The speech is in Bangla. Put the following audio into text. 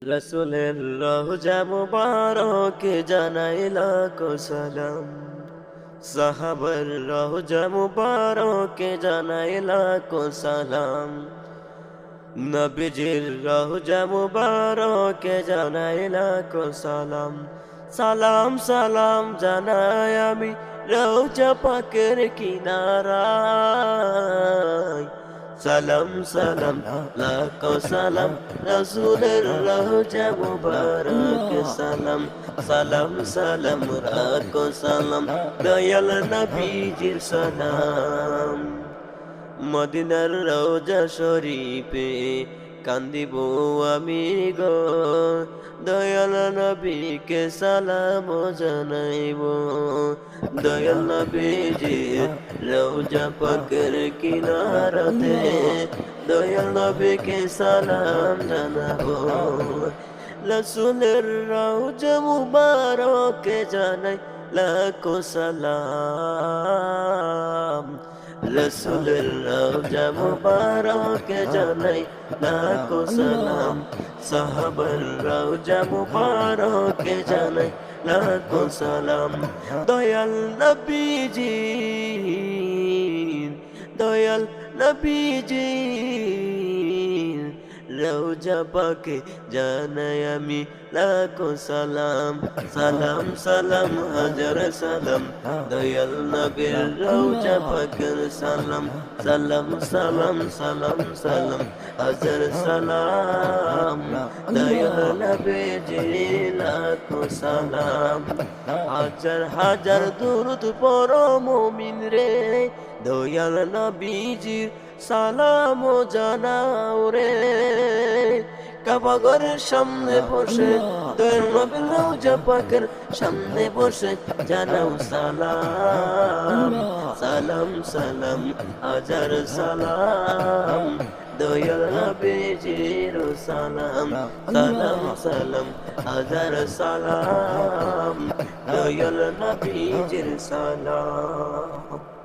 রসুলের রওজা মুবারকে জানাই লাখো সালাম। সাহাবার রওজা মুবারকে জানাই লাখো সালাম। নবীজির রওজা মুবারকে জানাই লাখো সালাম। সালাম সালাম জানাই আমি রওজা পাকের কিনারায়। সালাম সালাম লাখো সালাম রসুলের রওজা মুবারক সালাম। সালাম সালাম লাখো সালাম দয়াল নবীজির সালাম। মদিনার রওজা শরীফে কান্দিব আমি গো, দয়াল নবীকে সালাম জানাইব। দয়াল নবীজি রওজা পাকের কিনারাতে দয়াল নবীকে সালাম জানাবো। রসুলের রওজা মুবারকে জানাই লাখো সালাম। রসুলের রওজা মুবারকে জানাই লাখো সালাম। সাহাবার রওজা মুবারকে জানাই লাখো সালাম। দয়াল নবীজি দয়াল নবীজি রওজা পাকে জানাই আমি লাখো সালাম। সালাম সালাম হাজার সালাম দয়াল নবীর রওজা পাকের সালাম। সালাম সালাম সালাম সালাম হাজার সালাম দয়াল নবীর লাখো সালাম। হাজার হাজার দুরূদ পড়ো মুমিন রে, দয়াল নবীজির সালাম জানাও রে। কাবা ঘরের সামনে বসে দয়াল নবীর রওজা পাকের সামনে বসে জানাও সালাম। সালাম সালাম হাজার সালাম দয়াল নবীজির সালাম। সালাম সালাম হাজার সালাম দয়াল নবীজির সালাম।